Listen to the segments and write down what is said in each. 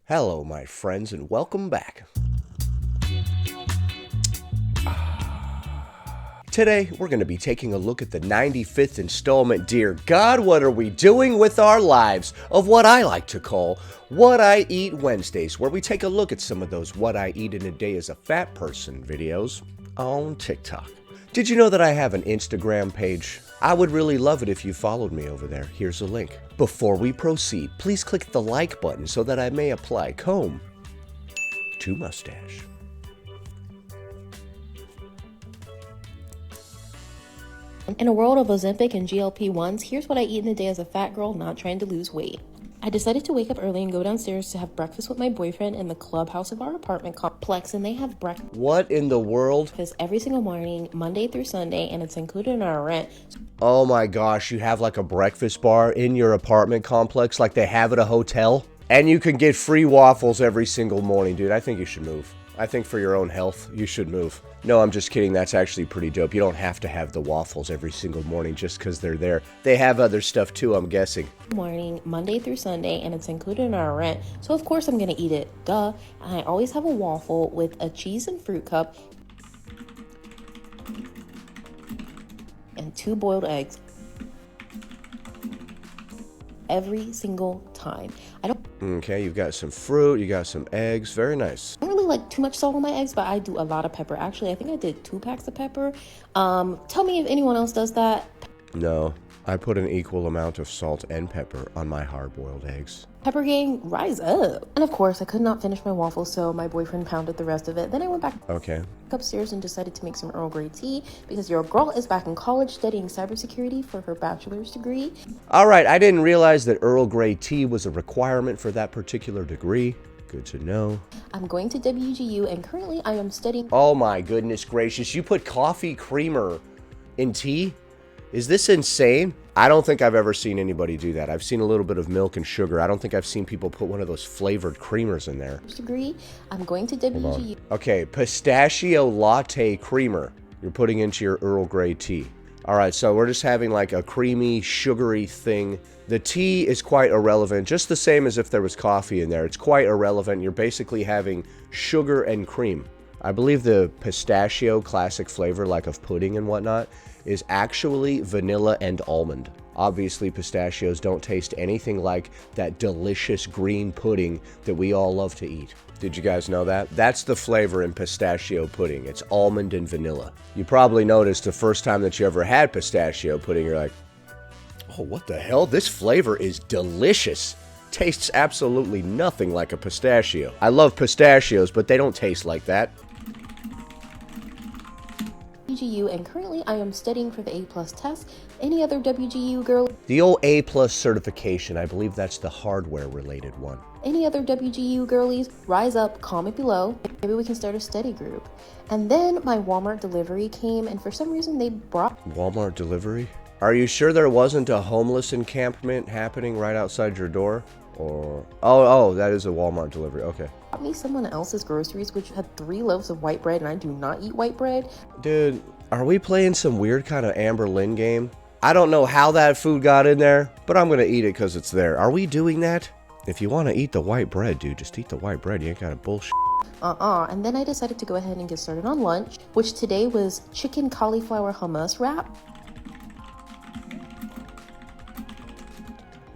Hello, my friends, and welcome back. Today, we're going to be taking a look at the 95th installment, Dear God, What Are We Doing With Our Lives, of what I like to call What I Eat Wednesdays, where we take a look at some of those What I Eat in a Day as a Fat Person videos on TikTok. Did you know that I have an Instagram page? I would really love it if you followed me over there. Here's a link. Before we proceed, please click the like button so that I may apply comb to mustache. In a world of Ozempic and GLP-1s, here's what I eat in a day as a fat girl not trying to lose weight. I decided to wake up early and go downstairs to have breakfast with my boyfriend in the clubhouse of our apartment complex, and they have breakfast. What in the world? Every single morning, Monday through Sunday, and it's included in our rent. Oh my gosh, you have like a breakfast bar in your apartment complex like they have at a hotel? And you can get free waffles every single morning, dude. I think you should move. I think for your own health, you should move. No, I'm just kidding. That's actually pretty dope. You don't have to have the waffles every single morning just because they're there. They have other stuff too, I'm guessing. Morning, Monday through Sunday, and it's included in our rent. So of course I'm gonna eat it, duh. And I always have a waffle with a cheese and fruit cup and 2 boiled eggs every single time. I don't Okay, you've got some fruit, you got some eggs. Very nice. really like too much salt on my eggs, but I do a lot of pepper. Actually, I think I did 2 packs of pepper. Tell me if anyone else does that. No, I put an equal amount of salt and pepper on my hard-boiled eggs. Pepper gang, rise up. And of course, I could not finish my waffle, so my boyfriend pounded the rest of it. Then I went back Okay. upstairs and decided to make some Earl Grey tea because your girl is back in college studying cybersecurity for her bachelor's degree. All right, I didn't realize that Earl Grey tea was a requirement for that particular degree. Good to know. I'm going to WGU, and currently I am studying. Oh my goodness gracious, you put coffee creamer in tea? Is this insane? I don't think I've ever seen anybody do that. I've seen a little bit of milk and sugar. I don't think I've seen people put one of those flavored creamers in there. Degree. I'm going to WGU. Okay, pistachio latte creamer you're putting into your Earl Grey tea. All right, so we're just having like a creamy, sugary thing. The tea is quite irrelevant, just the same as if there was coffee in there. It's quite irrelevant. You're basically having sugar and cream. I believe the pistachio classic flavor, like of pudding and whatnot, is actually vanilla and almond. Obviously, pistachios don't taste anything like that delicious green pudding that we all love to eat. Did you guys know that? That's the flavor in pistachio pudding. It's almond and vanilla. You probably noticed the first time that you ever had pistachio pudding, you're like, oh, what the hell? This flavor is delicious. Tastes absolutely nothing like a pistachio. I love pistachios, but they don't taste like that. WGU, and currently I am studying for the A+ test. Any other WGU girl? The old A+ certification, I believe that's the hardware related one. Any other WGU girlies? Rise up, comment below. Maybe we can start a study group. And then my Walmart delivery came, and for some reason they brought Walmart delivery? Are you sure there wasn't a homeless encampment happening right outside your door? Or oh, that is a Walmart delivery. Okay. me someone else's groceries, which had 3 loaves of white bread, and I do not eat white bread. Dude, are we playing some weird kind of Amber Lynn game? I don't know how that food got in there, but I'm gonna eat it because it's there. Are we doing that? If you want to eat the white bread, dude, just eat the white bread. You ain't got to bullshit. And then I decided to go ahead and get started on lunch, which today was chicken cauliflower hummus wrap.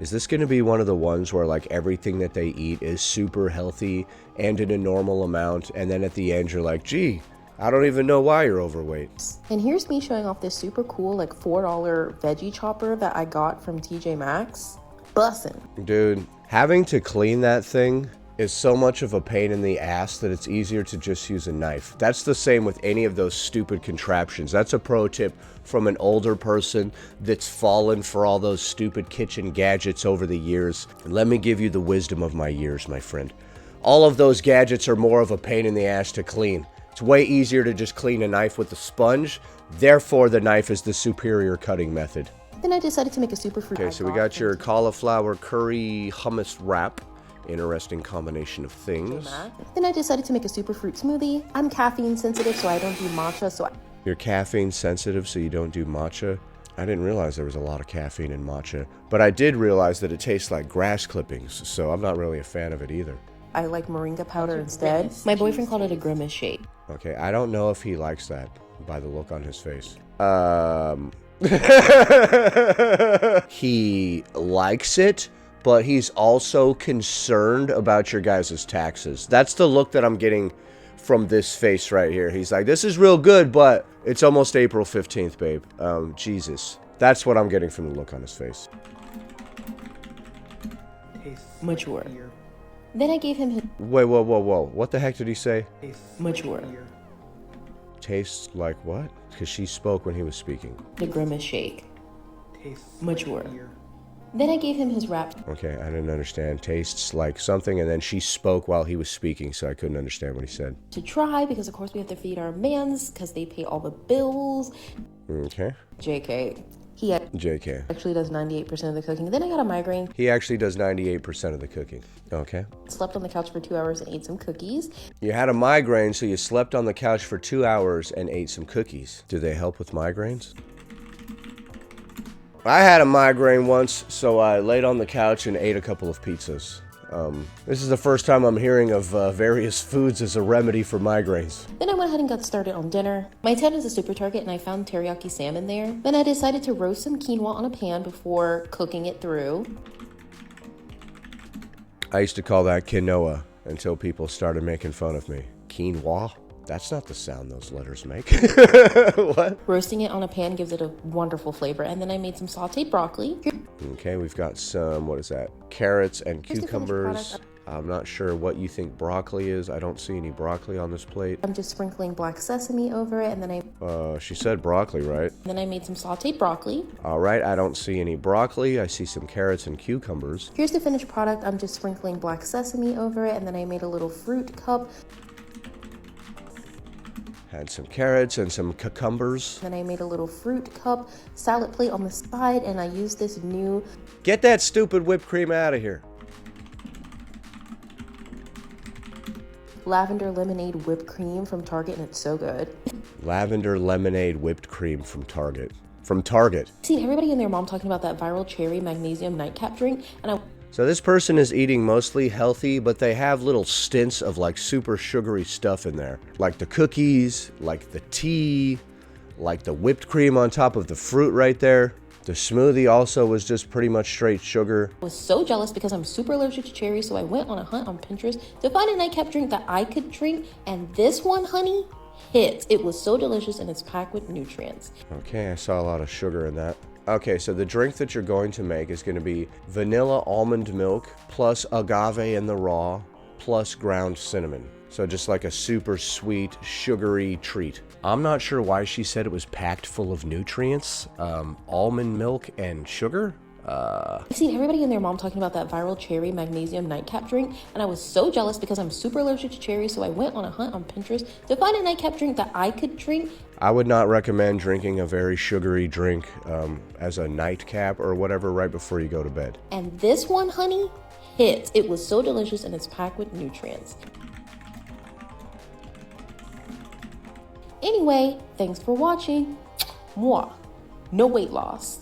Is this going to be one of the ones where like everything that they eat is super healthy and in a normal amount, and then at the end you're like, gee, I don't even know why you're overweight? And here's me showing off this super cool like $4 veggie chopper that I got from TJ Maxx. Bussin'. Dude, having to clean that thing is so much of a pain in the ass that it's easier to just use a knife. That's the same with any of those stupid contraptions. That's a pro tip from an older person that's fallen for all those stupid kitchen gadgets over the years. And let me give you the wisdom of my years, my friend. All of those gadgets are more of a pain in the ass to clean. It's way easier to just clean a knife with a sponge. Therefore, the knife is the superior cutting method. Then I decided to make a super fruit. Okay, so we got your cauliflower curry hummus wrap. Interesting combination of things. Then I decided to make a super fruit smoothie. I'm caffeine sensitive, so I don't do matcha. You're caffeine sensitive, so you don't do matcha? I didn't realize there was a lot of caffeine in matcha, but I did realize that it tastes like grass clippings, so I'm not really a fan of it either. I like moringa powder instead. My boyfriend called it a grimace shake. Okay, I don't know if he likes that by the look on his face. He likes it, but he's also concerned about your guys' taxes. That's the look that I'm getting from this face right here. He's like, this is real good, but it's almost April 15th, babe. Jesus. That's what I'm getting from the look on his face. Mature. Then I gave him his Wait, whoa, whoa, whoa. What the heck did he say? mature. Tastes like what? Because she spoke when he was speaking. The grimace shake. Mature. Then I gave him his wrap Okay, I didn't understand. Tastes like something, and then she spoke while he was speaking, so I couldn't understand what he said. to try because of course we have to feed our mans because they pay all the bills. Okay. JK. He JK. actually does 98% of the cooking. Then I got a migraine. He actually does 98% of the cooking. Okay. Slept on the couch for 2 hours and ate some cookies. You had a migraine, so you slept on the couch for 2 hours and ate some cookies. Do they help with migraines? I had a migraine once, so I laid on the couch and ate a couple of pizzas. This is the first time I'm hearing of various foods as a remedy for migraines. Then I went ahead and got started on dinner. My town is a super target and I found teriyaki salmon there. Then I decided to roast some quinoa on a pan before cooking it through. I used to call that quinoa until people started making fun of me. Quinoa? That's not the sound those letters make. What? Roasting it on a pan gives it a wonderful flavor. And then I made some sauteed broccoli. Okay, we've got some, what is that? Carrots and Here's the finished cucumbers. product. I'm not sure what you think broccoli is. I don't see any broccoli on this plate. I'm just sprinkling black sesame over it and then She said broccoli, right? I made some sauteed broccoli. All right, I don't see any broccoli. I see some carrots and cucumbers. Here's the finished product. I'm just sprinkling black sesame over it and then I made a little fruit cup. Had some carrots and some cucumbers. Then I made a little fruit cup, salad plate on the side, and I used this new Get that stupid whipped cream out of here. lavender lemonade whipped cream from Target, and it's so good. Lavender lemonade whipped cream from Target. From Target. See, everybody and their mom talking about that viral cherry magnesium nightcap drink, and So this person is eating mostly healthy, but they have little stints of like super sugary stuff in there. Like the cookies, like the tea, like the whipped cream on top of the fruit right there. The smoothie also was just pretty much straight sugar. was so jealous because I'm super allergic to cherry, so I went on a hunt on Pinterest to find a nightcap drink that I could drink, and this one, honey, hits. It was so delicious and it's packed with nutrients. Okay, I saw a lot of sugar in that. Okay, so the drink that you're going to make is going to be vanilla almond milk plus agave in the raw plus ground cinnamon. So just like a super sweet, sugary treat. I'm not sure why she said it was packed full of nutrients. Almond milk and sugar? I've seen everybody and their mom talking about that viral cherry magnesium nightcap drink, and I was so jealous because I'm super allergic to cherry, so I went on a hunt on Pinterest to find a nightcap drink that I could drink. I would not recommend drinking a very sugary drink as a nightcap or whatever right before you go to bed. And this one, honey, hits. It was so delicious and it's packed with nutrients. Anyway, thanks for watching. Mwah. No weight loss.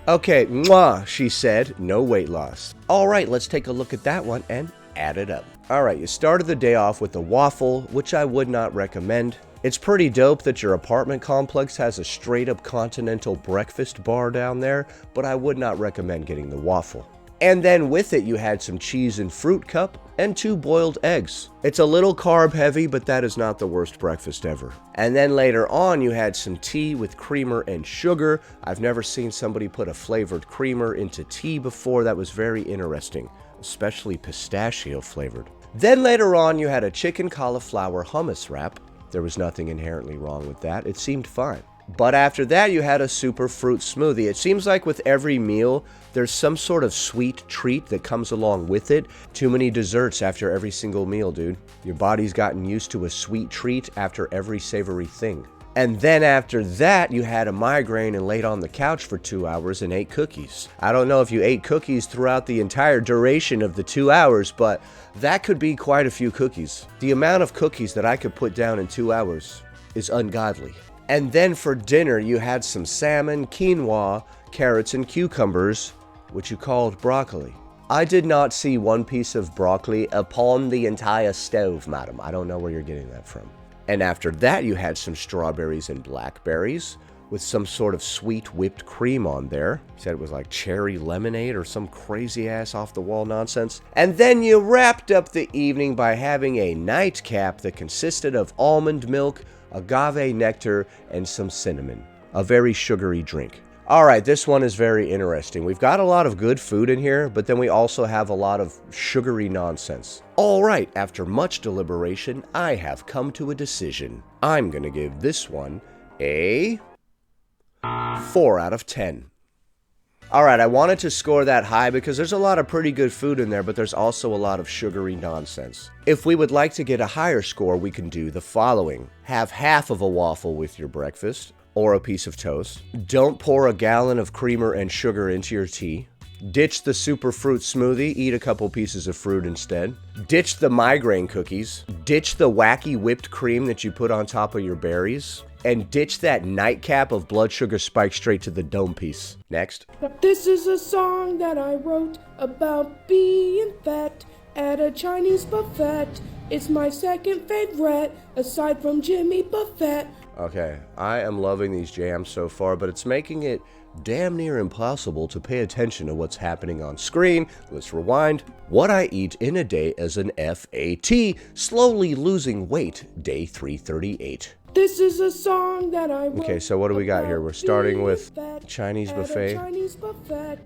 Okay, mwah, she said, no weight loss. All right, let's take a look at that one and add it up. All right, you started the day off with a waffle, which I would not recommend. It's pretty dope that your apartment complex has a straight up continental breakfast bar down there, but I would not recommend getting the waffle. And then with it, you had some cheese and fruit cup and 2 boiled eggs. It's a little carb heavy, but that is not the worst breakfast ever. And then later on, you had some tea with creamer and sugar. I've never seen somebody put a flavored creamer into tea before. That was very interesting, especially pistachio flavored. Then later on, you had a chicken cauliflower hummus wrap. There was nothing inherently wrong with that. It seemed fine. But after that, you had a super fruit smoothie. It seems like with every meal, there's some sort of sweet treat that comes along with it. Too many desserts after every single meal, dude. Your body's gotten used to a sweet treat after every savory thing. And then after that, you had a migraine and laid on the couch for 2 hours and ate cookies. I don't know if you ate cookies throughout the entire duration of the 2 hours, but that could be quite a few cookies. The amount of cookies that I could put down in 2 hours is ungodly. And then for dinner, you had some salmon, quinoa, carrots, and cucumbers, which you called broccoli. I did not see one piece of broccoli upon the entire stove, madam. I don't know where you're getting that from. And after that, you had some strawberries and blackberries with some sort of sweet whipped cream on there. Said it was like cherry lemonade or some crazy ass off the wall nonsense. And then you wrapped up the evening by having a nightcap that consisted of almond milk, agave nectar, and some cinnamon. A very sugary drink. All right, this one is very interesting. We've got a lot of good food in here, but then we also have a lot of sugary nonsense. All right, after much deliberation, I have come to a decision. I'm gonna give this one a 4 out of 10. All right, I wanted to score that high because there's a lot of pretty good food in there, but there's also a lot of sugary nonsense. If we would like to get a higher score, we can do the following. Have half of a waffle with your breakfast, or a piece of toast. Don't pour a gallon of creamer and sugar into your tea. Ditch the super fruit smoothie, eat a couple pieces of fruit instead. Ditch the migraine cookies. Ditch the wacky whipped cream that you put on top of your berries. And ditch that nightcap of blood sugar spiked straight to the dome piece. Next. This is a song that I wrote about being fat at a Chinese buffet. It's my second favorite, aside from Jimmy Buffett. Okay, I am loving these jams so far, but it's making it damn near impossible to pay attention to what's happening on screen. Let's rewind. What I eat in a day as an FAT, slowly losing weight, day 338. This is a song that I wrote. Okay, so what do we got here? We're starting with Chinese buffet. Chinese buffet.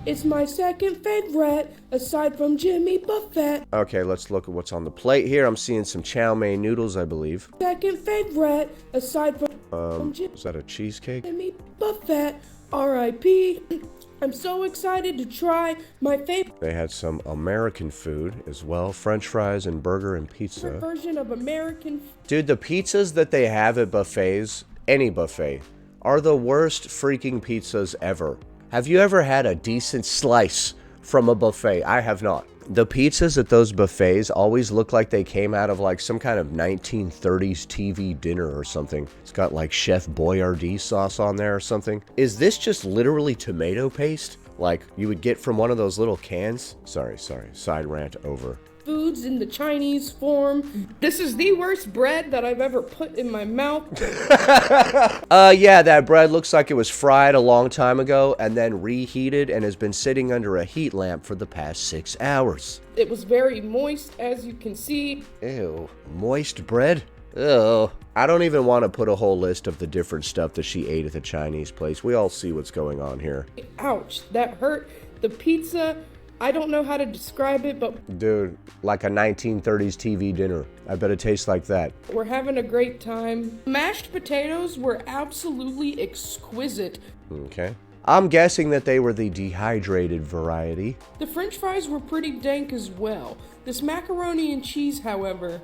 It's my second favorite, aside from Jimmy Buffett. Okay, let's look at what's on the plate here. I'm seeing some chow mein noodles, I believe. Second favorite, aside from is that a cheesecake? Jimmy Buffett. R.I.P. I'm so excited to try my favorite They had some American food as well. French fries and burger and pizza. version of American. Dude, the pizzas that they have at buffets, any buffet, are the worst freaking pizzas ever. Have you ever had a decent slice from a buffet? I have not. The pizzas at those buffets always look like they came out of like some kind of 1930s TV dinner or something. It's got like Chef Boyardee sauce on there or something. Is this just literally tomato paste? Like you would get from one of those little cans? Sorry, side rant over. Foods in the Chinese form. This is the worst bread that I've ever put in my mouth. Yeah, that bread looks like it was fried a long time ago and then reheated and has been sitting under a heat lamp for the past 6 hours. It was very moist, as you can see. Ew, moist bread? Ew. I don't even want to put a whole list of the different stuff that she ate at the Chinese place. We all see what's going on here. Ouch, that hurt. The pizza, I don't know how to describe it, but Dude, like a 1930s TV dinner. I bet it tastes like that. we're having a great time. Mashed potatoes were absolutely exquisite. Okay. I'm guessing that they were the dehydrated variety. The French fries were pretty dank as well. This macaroni and cheese, however,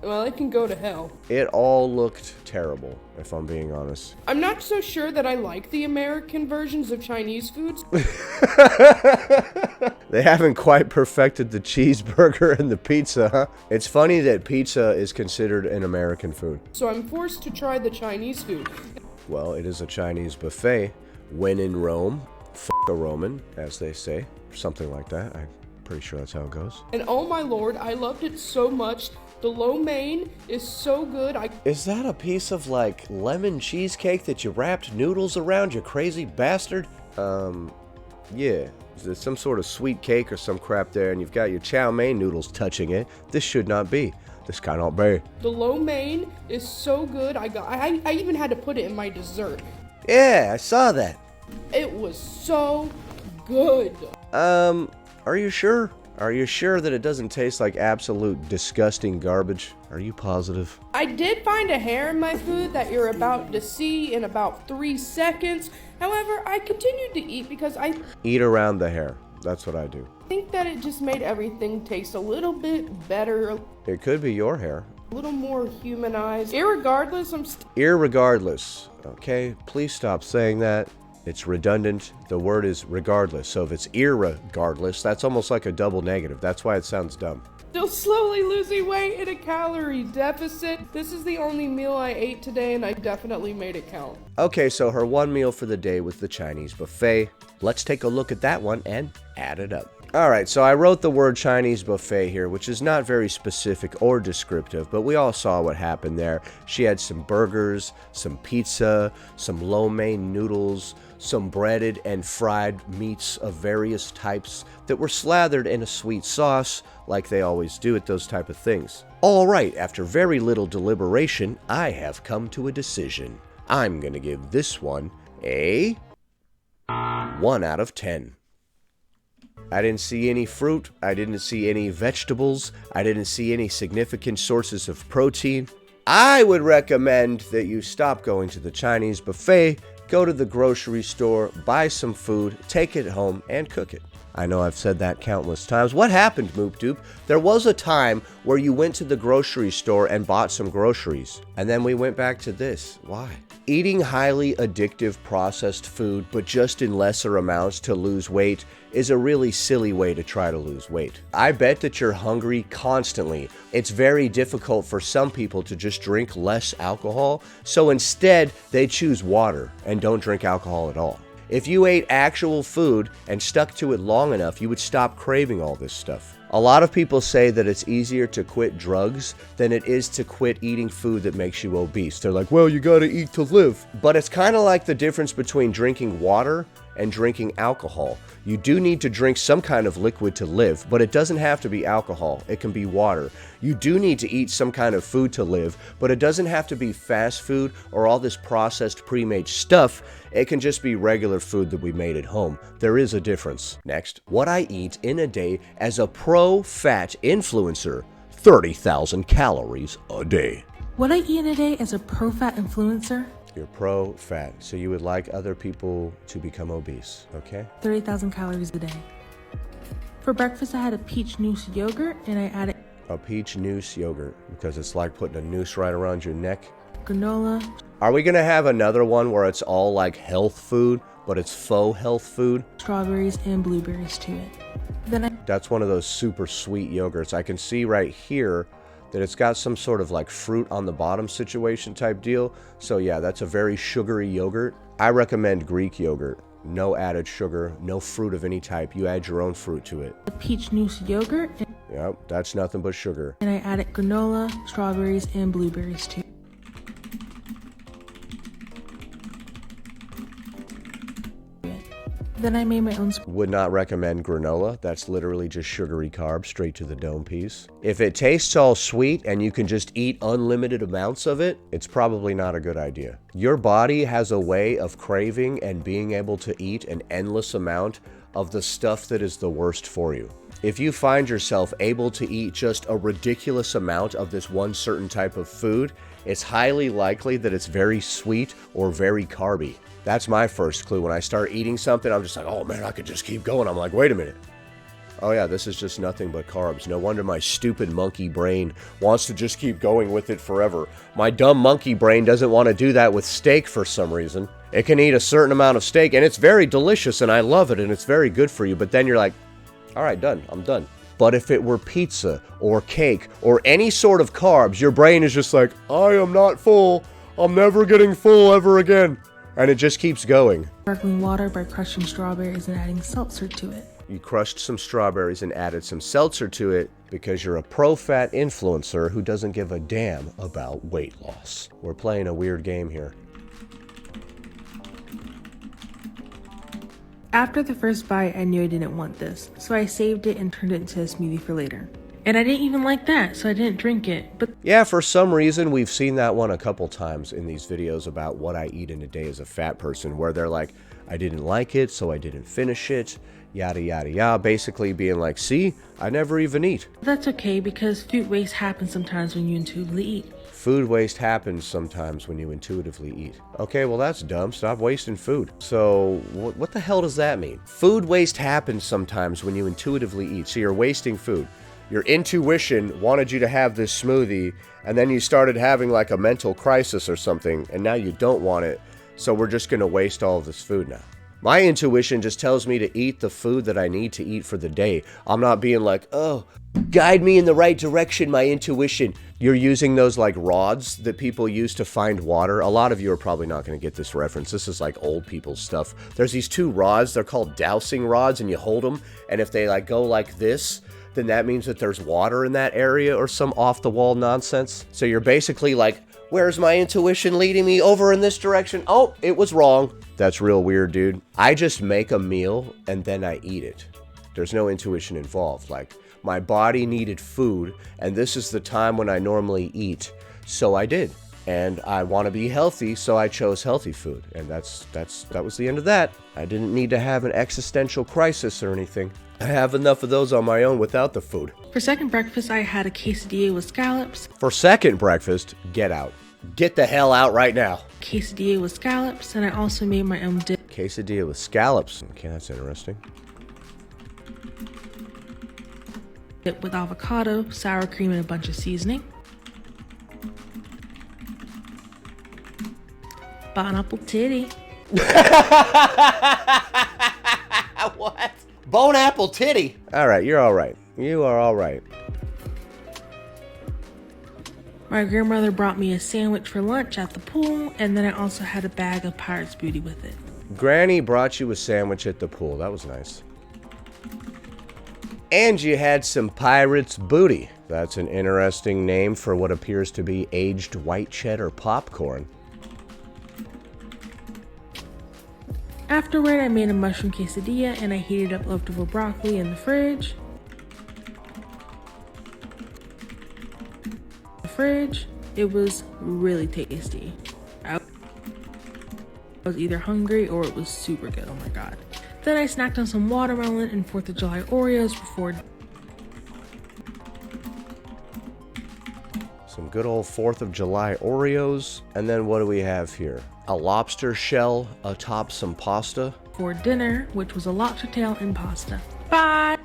well, it can go to hell. It all looked terrible, if I'm being honest. I'm not so sure that I like the American versions of Chinese foods. They haven't quite perfected the cheeseburger and the pizza, huh? It's funny that pizza is considered an American food. So I'm forced to try the Chinese food. Well, it is a Chinese buffet. When in Rome, f*** a Roman, as they say. Something like that. I'm pretty sure that's how it goes. And oh my lord, I loved it so much. The lo mein is so good. Is that a piece of, like, lemon cheesecake that you wrapped noodles around, you crazy bastard? Yeah. There's some sort of sweet cake or some crap there, and you've got your chow mein noodles touching it. This should not be. This cannot be. The lo mein is so good. I even had to put it in my dessert. Yeah, I saw that. It was so good. Are you sure? Are you sure that it doesn't taste like absolute disgusting garbage? Are you positive? I did find a hair in my food that you're about to see in about 3 seconds. However, I continued to eat because I Eat around the hair. That's what I do. think that it just made everything taste a little bit better, It could be your hair. a little more humanized. Irregardless, Irregardless. Okay, please stop saying that. It's redundant. The word is regardless. So if it's irregardless, that's almost like a double negative. That's why it sounds dumb. Still slowly losing weight in a calorie deficit. This is the only meal I ate today, and I definitely made it count. Okay, so her one meal for the day was the Chinese buffet. Let's take a look at that one and add it up. Alright, so I wrote the word Chinese buffet here, which is not very specific or descriptive, but we all saw what happened there. She had some burgers, some pizza, some lo mein noodles, some breaded and fried meats of various types that were slathered in a sweet sauce, like they always do at those type of things. Alright, after very little deliberation, I have come to a decision. I'm gonna give this one a 1 out of 10. I didn't see any fruit, I didn't see any vegetables, I didn't see any significant sources of protein. I would recommend that you stop going to the Chinese buffet, go to the grocery store, buy some food, take it home, and cook it. I know I've said that countless times. What happened, Moop Doop? There was a time where you went to the grocery store and bought some groceries, and then we went back to this. Why? Eating highly addictive processed food, but just in lesser amounts to lose weight, is a really silly way to try to lose weight. I bet that you're hungry constantly. It's very difficult for some people to just drink less alcohol, so instead they choose water and don't drink alcohol at all. If you ate actual food and stuck to it long enough, you would stop craving all this stuff. A lot of people say that it's easier to quit drugs than it is to quit eating food that makes you obese. They're like, well, you gotta eat to live. But it's kind of like the difference between drinking water and drinking alcohol. You do need to drink some kind of liquid to live, but it doesn't have to be alcohol. It can be water. You do need to eat some kind of food to live, but it doesn't have to be fast food or all this processed pre-made stuff. It can just be regular food that we made at home. There is a difference. Next, what I eat in a day as a pro-fat influencer. 30,000 calories a day. What I eat in a day as a pro-fat influencer? You're pro-fat, so you would like other people to become obese, okay? 30,000 calories a day. For breakfast, I had a peach noose yogurt, and I added A peach noose yogurt, because it's like putting a noose right around your neck. granola. Are we gonna have another one where it's all like health food, but it's faux health food? Strawberries and blueberries to it. Then That's one of those super sweet yogurts. I can see right here that it's got some sort of like fruit on the bottom situation type deal. So yeah, that's a very sugary yogurt. I recommend Greek yogurt. No added sugar, no fruit of any type. You add your own fruit to it. a peach noose yogurt, Yep, that's nothing but sugar. and I added granola, strawberries, and blueberries to it. Then I made my own Would not recommend granola. That's literally just sugary carbs straight to the dome piece. If it tastes all sweet and you can just eat unlimited amounts of it, it's probably not a good idea. Your body has a way of craving and being able to eat an endless amount of the stuff that is the worst for you. If you find yourself able to eat just a ridiculous amount of this one certain type of food, it's highly likely that it's very sweet or very carby. That's my first clue. When I start eating something, I'm just like, oh man, I could just keep going. I'm like, wait a minute. Oh yeah, this is just nothing but carbs. No wonder my stupid monkey brain wants to just keep going with it forever. My dumb monkey brain doesn't want to do that with steak for some reason. It can eat a certain amount of steak, and it's very delicious, and I love it, and it's very good for you, but then you're like, all right, done. I'm done. But if it were pizza or cake or any sort of carbs, your brain is just like, I am not full. I'm never getting full ever again. And it just keeps going. sparkling water by crushing strawberries and adding seltzer to it. You crushed some strawberries and added some seltzer to it because you're a pro-fat influencer who doesn't give a damn about weight loss. We're playing a weird game here. After the first bite, I knew I didn't want this, so I saved it and turned it into a smoothie for later. And I didn't even like that, so I didn't drink it. But Yeah, for some reason, we've seen that one a couple times in these videos about what I eat in a day as a fat person, where they're like, I didn't like it, so I didn't finish it, yada, yada, yada, basically being like, see, I never even eat. that's okay because food waste happens sometimes when you intuitively eat. Food waste happens sometimes when you intuitively eat. Okay, well that's dumb. Stop wasting food. So what the hell does that mean? Food waste happens sometimes when you intuitively eat. So you're wasting food. Your intuition wanted you to have this smoothie, and then you started having like a mental crisis or something, and now you don't want it. So we're just going to waste all of this food now. My intuition just tells me to eat the food that I need to eat for the day. I'm not being like, oh, guide me in the right direction, my intuition. You're using those like rods that people use to find water. A lot of you are probably not going to get this reference. This is like old people's stuff. There's these two rods. They're called dowsing rods, and you hold them. And if they like go like this, then that means that there's water in that area or some off-the-wall nonsense. So you're basically like, where's my intuition leading me? Over in this direction. Oh, it was wrong. That's real weird, dude. I just make a meal and then I eat it. There's no intuition involved. Like, my body needed food, and this is the time when I normally eat. So I did. And I want to be healthy, so I chose healthy food. And that was the end of that. I didn't need to have an existential crisis or anything. I have enough of those on my own without the food. For second breakfast, I had a quesadilla with scallops. For second breakfast, get out. Get the hell out right now. Quesadilla with scallops, and I also made my own dip. Quesadilla with scallops. Okay, that's interesting. With avocado, sour cream, and a bunch of seasoning. Pineapple titty. What? Bone apple titty. All right, you're all right. You are all right. My grandmother brought me a sandwich for lunch at the pool, and then I also had a bag of Pirate's Booty with it. Granny brought you a sandwich at the pool. That was nice. And you had some Pirate's Booty. That's an interesting name for what appears to be aged white cheddar popcorn. Afterward, I made a mushroom quesadilla, and I heated up leftover broccoli in the fridge. It was really tasty. I was either hungry or it was super good. Oh my god. Then I snacked on some watermelon and 4th of July Oreos before. Some good old 4th of July Oreos. And then what do we have here? A lobster shell atop some pasta. For dinner, which was a lobster tail and pasta. Bye!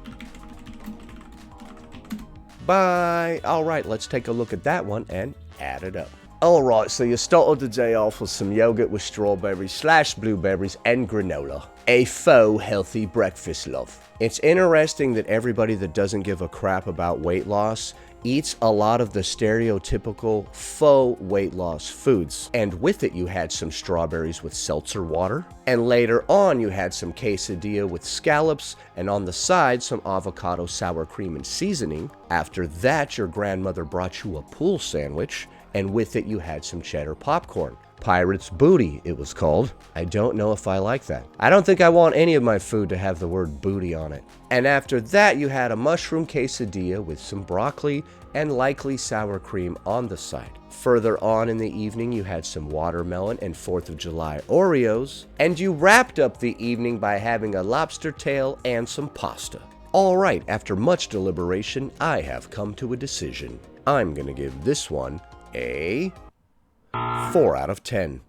Bye! Alright, let's take a look at that one and add it up. Alright, so you started the day off with some yogurt with strawberries / blueberries and granola. A faux healthy breakfast, love. It's interesting that everybody that doesn't give a crap about weight loss eats a lot of the stereotypical faux weight loss foods. And with it, you had some strawberries with seltzer water. And later on, you had some quesadilla with scallops. And on the side, some avocado sour cream and seasoning. After that, your grandmother brought you a pool sandwich. And with it, you had some cheddar popcorn. Pirate's Booty, it was called. I don't know if I like that. I don't think I want any of my food to have the word booty on it. And after that, you had a mushroom quesadilla with some broccoli and likely sour cream on the side. Further on in the evening, you had some watermelon and 4th of July Oreos. And you wrapped up the evening by having a lobster tail and some pasta. All right, after much deliberation, I have come to a decision. I'm gonna give this one a 4 out of 10.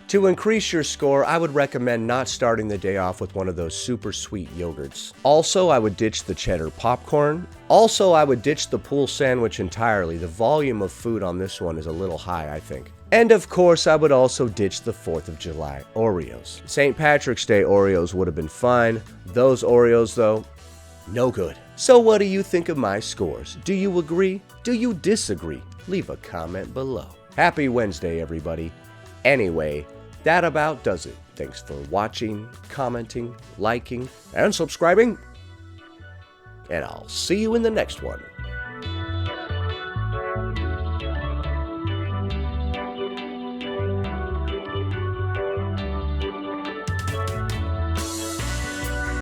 To increase your score, I would recommend not starting the day off with one of those super sweet yogurts. Also, I would ditch the cheddar popcorn. Also, I would ditch the pool sandwich entirely. The volume of food on this one is a little high, I think. And of course, I would also ditch the 4th of July Oreos. St. Patrick's Day Oreos would have been fine. Those Oreos, though, no good. So what do you think of my scores? Do you agree? Do you disagree? Leave a comment below. Happy Wednesday, everybody. Anyway, that about does it. Thanks for watching, commenting, liking, and subscribing. And I'll see you in the next one.